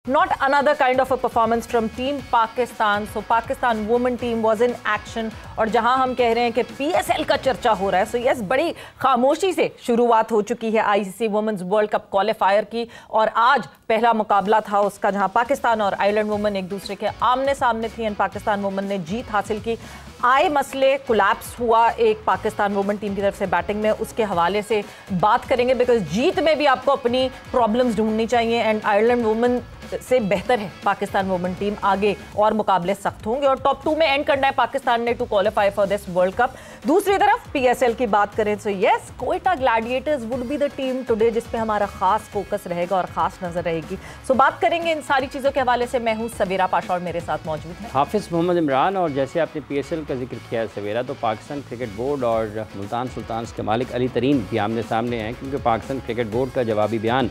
not another kind of a performance from Team Pakistan. So Pakistan women team was in action. और जहां हम कह रहे हैं कि PSL का चर्चा हो रहा है, so yes, बड़ी खामोशी से शुरुआत हो चुकी है ICC women's world cup qualifier की। और आज पहला मुकाबला था उसका, जहां पाकिस्तान और आयरलैंड वुमेन एक दूसरे के आमने सामने थी एंड पाकिस्तान वुमेन ने जीत हासिल की। आए मसले, कोलैप्स हुआ एक पाकिस्तान वुमेन टीम की तरफ से बैटिंग में, उसके हवाले से बात करेंगे, बिकॉज जीत में भी आपको अपनी प्रॉब्लम्स ढूंढनी चाहिए एंड आयरलैंड वुमेन से बेहतर है पाकिस्तान वुमेन टीम, आगे और मुकाबले सख्त होंगे और टॉप 2 में एंड करना है पाकिस्तान ने to qualify for this world cup. दूसरी तरफ PSL की बात करें तो yes, Quetta Gladiators would be the team today जिस पे हमारा खास फोकस रहेगा और खास नजर रहेगी। सो बात करेंगे इन सारी चीज़ों के हवाले से। मैं हूँ सवेरा पाशा और मेरे साथ मौजूद है हाफिज़ मोहम्मद इमरान। और जैसे आपने PSL का जिक्र किया है सवेरा, तो पाकिस्तान क्रिकेट बोर्ड और मुल्तान सुल्तान्स के मालिक अली तरीन भी आमने सामने हैं, क्योंकि पाकिस्तान क्रिकेट बोर्ड का जवाबी बयान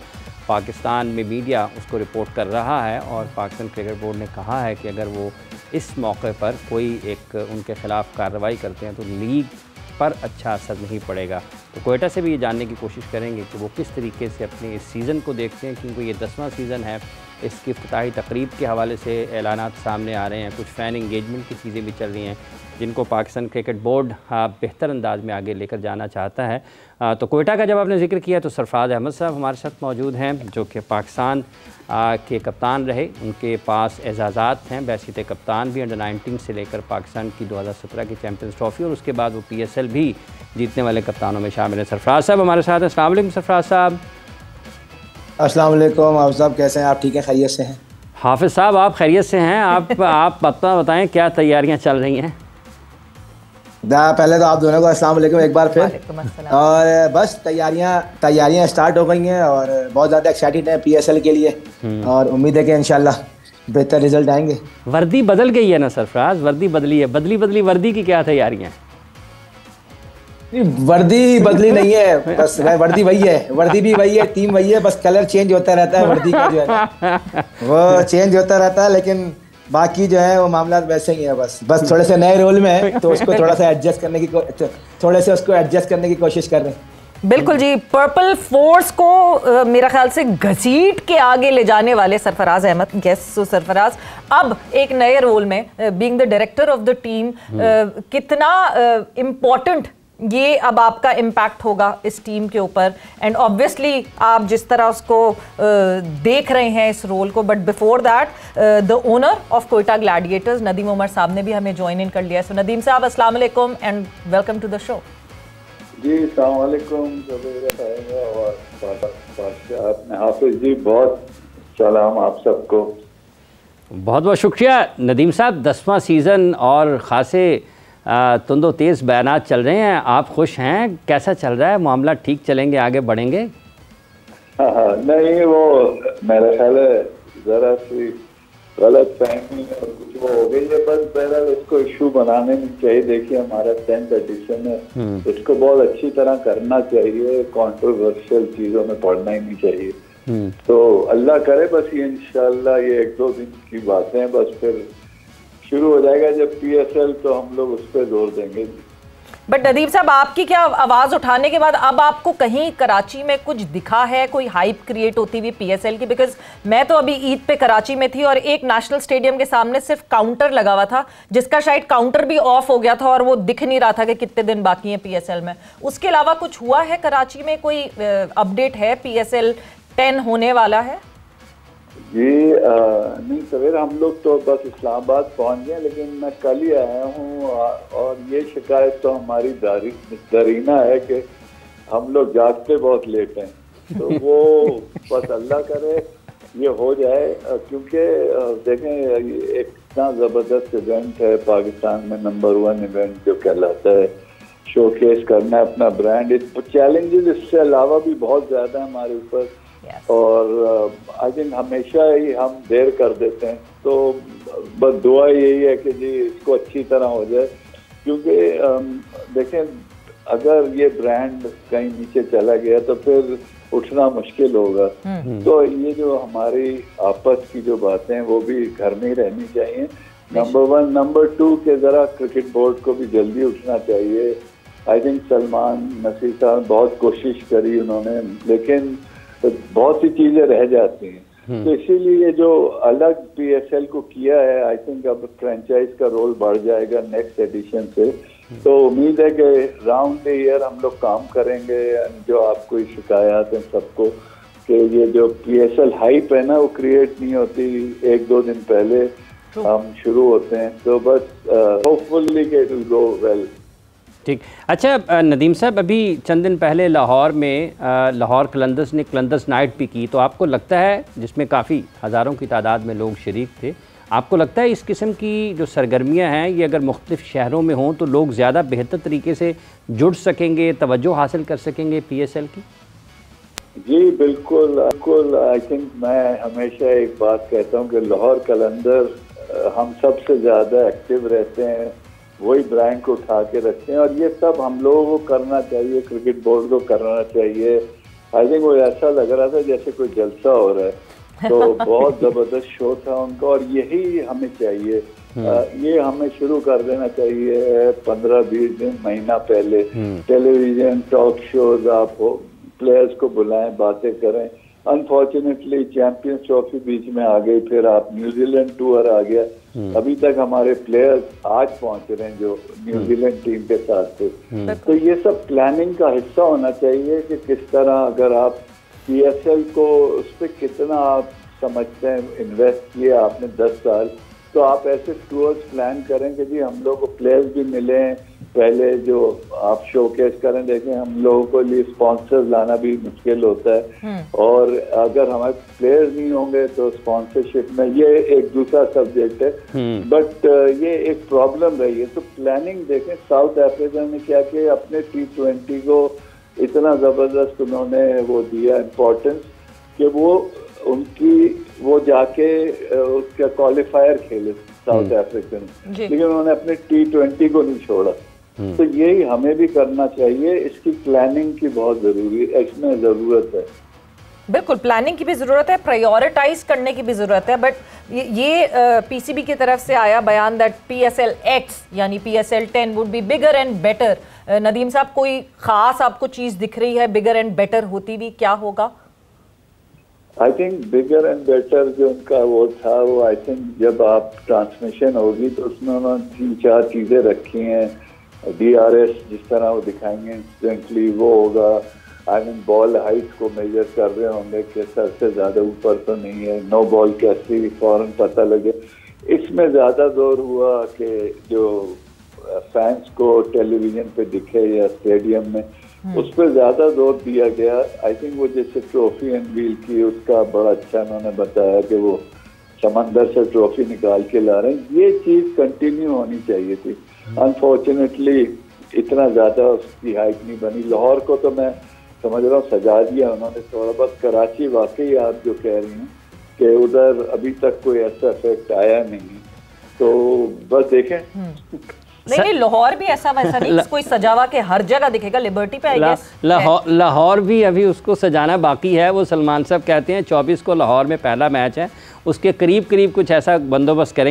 पाकिस्तान में मीडिया उसको रिपोर्ट कर रहा है और पाकिस्तान क्रिकेट बोर्ड ने कहा है कि अगर वो इस मौके पर कोई एक उनके ख़िलाफ़ कार्रवाई करते हैं तो लीग पर अच्छा असर नहीं पड़ेगा। तो क्वेटा से भी ये जानने की कोशिश करेंगे कि वो किस तरीके से अपने इस सीज़न को देखते हैं, क्योंकि ये 10वां सीज़न है। इसकी इफ्तिताही तकरीब के हवाले से ऐलानात सामने आ रहे हैं, कुछ फ़ैन इंगेजमेंट की चीज़ें भी चल रही हैं जिनको पाकिस्तान क्रिकेट बोर्ड बेहतर अंदाज में आगे लेकर जाना चाहता है। तो क्वेटा का जब आपने जिक्र किया तो सरफराज अहमद साहब हमारे साथ मौजूद हैं, जो कि पाकिस्तान के कप्तान रहे। उनके पास एजाज़ात हैं, बैसित कप्तान भी अंडर 19 से लेकर पाकिस्तान की 2017 की चैम्पियंस ट्रॉफ़ी, और उसके बाद वो PSL भी जीतने वाले कप्तानों में शामिल हैं। सरफराज साहब हमारे साथ हैं। अस्सलाम वालेकुम सरफराज साहब। अस्सलाम वालेकुम। आप साहब कैसे हैं? आप ठीक हैं, खैरियत से हैं? हाफिज़ साहब आप खैरियत से हैं? आप बताएं क्या तैयारियां चल रही हैं? पहले तो आप दोनों को अस्सलाम वालेकुम एक बार फिर। और बस तैयारियां स्टार्ट हो गई हैं और बहुत ज़्यादा एक्साइटेड है PSL के लिए और उम्मीद है कि इंशाल्लाह बेहतर रिजल्ट आएंगे। वर्दी बदल गई है ना सरफराज? वर्दी बदली है, बदली वर्दी की क्या तैयारियां? वर्दी बदली नहीं है, बस वर्दी वही है, वर्दी भी वही है, टीम वही है, बस कलर चेंज होता रहता है वर्दी का जो है वो चेंज होता रहता है, लेकिन बाकी जो है वो मामला वैसे ही है। बस थोड़े से नए रोल में है तो उसको थोड़ा सा एडजस्ट करने की कोशिश कर रहे हैं। बिल्कुल जी, पर्पल फोर्स को मेरा ख्याल से घसीट के आगे ले जाने वाले सरफराज अहमद। यस, सो सरफराज अब एक नए रोल में being the director of the team, कितना इम्पोर्टेंट ये अब आपका इम्पैक्ट होगा इस टीम के ऊपर, एंड ऑब्वियसली आप जिस तरह उसको देख रहे हैं इस रोल को। But before that the owner of Quetta Gladiators Nadeem Omar sahab ने भी हमें ज्वाइन इन कर लिया। सो नदीम साहब अस्सलाम वालेकुम and welcome to the show. जी अस्सलाम वालेकुम और हाफिज जी, बहुत सलाम आप सबको। बहुत बहुत शुक्रिया नदीम साहब। 10वां सीज़न और ख़ासे तुंदो तेज़ बयानात चल रहे हैं, आप खुश हैं? कैसा चल रहा है मामला? ठीक चलेंगे, आगे बढ़ेंगे? हाँ, नहीं वो मेरा ख्याल है ज़रा सी गलत फहमी और कुछ वो हो गई है, बस बहरहाल इसको इशू बनाने नहीं चाहिए। देखिए हमारा 10th एडिशन है, इसको बहुत अच्छी तरह करना चाहिए, कंट्रोवर्शियल चीज़ों में पड़ना ही नहीं चाहिए। तो अल्लाह करे बस ये इंशाल्लाह ये 1-2 दिन की बातें हैं, बस फिर शुरू हो जाएगा जब PSL, तो हम लोग उस पर जोर देंगे। बट नदीम साहब, आपकी क्या आवाज़ उठाने के बाद अब आपको कहीं कराची में कुछ दिखा है, कोई हाइप क्रिएट होती हुई PSL की? बिकॉज मैं तो अभी ईद पे कराची में थी और एक नेशनल स्टेडियम के सामने सिर्फ काउंटर लगा हुआ था, जिसका शायद काउंटर भी ऑफ हो गया था और वो दिख नहीं रहा था कि कितने दिन बाकी हैं PSL में। उसके अलावा कुछ हुआ है कराची में? कोई अपडेट है? PSL 10 होने वाला है? जी नहीं सवेरा, हम लोग तो बस इस्लामाबाद पहुंच गए, लेकिन मैं कल ही आया हूँ और ये शिकायत तो हमारी दरीना है कि हम लोग जागते बहुत लेट हैं, तो वो बस अल्लाह करे ये हो जाए, क्योंकि देखें एक इतना ज़बरदस्त इवेंट है पाकिस्तान में, नंबर 1 इवेंट जो कहलाता है, शोकेस करना है अपना ब्रांड। इस चैलेंजेस इससे अलावा भी बहुत ज़्यादा हमारे ऊपर, और आई थिंक हमेशा ही हम देर कर देते हैं, तो बस दुआ यही है कि जी इसको अच्छी तरह हो जाए, क्योंकि देखें अगर ये ब्रांड कहीं नीचे चला गया तो फिर उठना मुश्किल होगा। तो ये जो हमारी आपस की जो बातें हैं वो भी घर में ही रहनी चाहिए, नंबर 1। नंबर 2 के ज़रा क्रिकेट बोर्ड को भी जल्दी उठना चाहिए। आई थिंक सलमान नसीर साहब बहुत कोशिश करी उन्होंने, लेकिन बहुत सी चीज़ें रह जाती हैं। तो इसीलिए जो अलग PSL को किया है, आई थिंक अब फ्रेंचाइज का रोल बढ़ जाएगा नेक्स्ट एडिशन से। तो उम्मीद है कि राउंड द ईयर हम लोग काम करेंगे। जो आपको शिकायत है सबको कि ये जो PSL हाइप है ना, वो क्रिएट नहीं होती 1-2 दिन पहले हम शुरू होते हैं। तो बस hopefully it will go well. ठीक। अच्छा नदीम साहब, अभी चंद दिन पहले लाहौर में लाहौर कलंदर्स ने कलंदर्स नाइट भी की, तो आपको लगता है, जिसमें काफ़ी हज़ारों की तादाद में लोग शरीक थे, आपको लगता है इस किस्म की जो सरगर्मियां हैं ये अगर मुख्तलिफ शहरों में हों तो लोग ज़्यादा बेहतर तरीके से जुड़ सकेंगे, तवज्जो हासिल कर सकेंगे PSL की? जी बिल्कुल बिल्कुल। आई थिंक मैं हमेशा एक बात कहता हूँ कि लाहौर कलंदर हम सबसे ज़्यादा एक्टिव रहते हैं, वही ब्रांड को उठा के रखते हैं, और ये सब हम लोगों को करना चाहिए, क्रिकेट बोर्ड को करना चाहिए। आई थिंक वो ऐसा लग रहा था जैसे कोई जलसा हो रहा है, तो बहुत ज़बरदस्त शो था उनका, और यही हमें चाहिए। ये हमें शुरू कर देना चाहिए 15-20 दिन, महीना पहले। टेलीविजन टॉक शोज, आप प्लेयर्स को बुलाएं, बातें करें। अनफॉर्चुनेटली चैंपियंस ट्रॉफी बीच में आ गई, फिर आप न्यूजीलैंड टूर आ गया। अभी तक हमारे प्लेयर्स आज पहुंच रहे हैं जो न्यूजीलैंड टीम के साथ थे। तो ये सब प्लानिंग का हिस्सा होना चाहिए कि किस तरह, अगर आप PSL को उस पर कितना आप समझते हैं, इन्वेस्ट किया आपने 10 साल, तो आप ऐसे टूर्स प्लान करें कि जी हम लोग को प्लेयर्स भी मिले। पहले जो आप शोकेस करें, देखें हम लोगों को लिए स्पॉन्सर्स लाना भी मुश्किल होता है, और अगर हमारे प्लेयर्स नहीं होंगे तो स्पॉन्सरशिप में, ये एक दूसरा सब्जेक्ट है, बट ये एक प्रॉब्लम रही है। तो प्लानिंग देखें, साउथ अफ्रीका ने क्या किया, अपने T20 को इतना जबरदस्त उन्होंने वो दिया इम्पोर्टेंस कि वो जाके उसका क्वालिफायर खेले साउथ अफ्रीकन, लेकिन उन्होंने अपने T20 को नहीं छोड़ा। तो यही हमें भी करना चाहिए। इसकी प्लानिंग की बहुत इसमें जरूरत है। बिल्कुल, प्लानिंग की भी ज़रूरत है, प्रायोरिटाइज करने की भी ज़रूरत है। बट ये PCB की तरफ से आया बयान दैट PSL X यानी PSL 10 would be bigger and better. Nadeem साहब, कोई ख़ास आपको चीज़ दिख रही है बिगर एंड बेटर होती भी, क्या होगा? I think bigger and better जो उनका वो था, वो आई थिंक जब आप ट्रांसमिशन होगी तो उसमें उन्होंने 3-4 चीज़ें रखी हैं। DRS जिस तरह वो दिखाएंगे इंस्टेंटली वो होगा। आई मीन बॉल हाइट को मेजर कर रहे होंगे कि सर से ज़्यादा ऊपर तो नहीं है, नो बॉल कैसी फौरन पता लगे। इसमें ज़्यादा जोर हुआ कि जो फैंस को टेलीविजन पे दिखे या स्टेडियम में, उस पर ज़्यादा जोर दिया गया। आई थिंक वो जैसे ट्रॉफी एंड व्हील की, उसका बड़ा अच्छा उन्होंने बताया कि वो समंदर से ट्रॉफी निकाल के ला रहे हैं। ये चीज़ कंटिन्यू होनी चाहिए थी। अनफॉर्चुनेटली इतना ज़्यादा उसकी हाइट नहीं बनी। लाहौर को तो मैं समझ रहा हूँ सजा दिया उन्होंने थोड़ा बहुत। कराची वाकई आप जो कह रही हैं कि उधर अभी तक कोई ऐसा इफेक्ट आया नहीं, तो बस देखें। नहीं, लाहौर भी ऐसा वैसा नहीं, कोई सजावा के हर जगह दिखेगा। लिबर्टी पे लाहौर भी अभी उसको सजाना बाकी है। वो सलमान साहब कहते हैं 24 को लाहौर में पहला मैच है, उसके करीब कुछ ऐसा बंदोबस्त करें।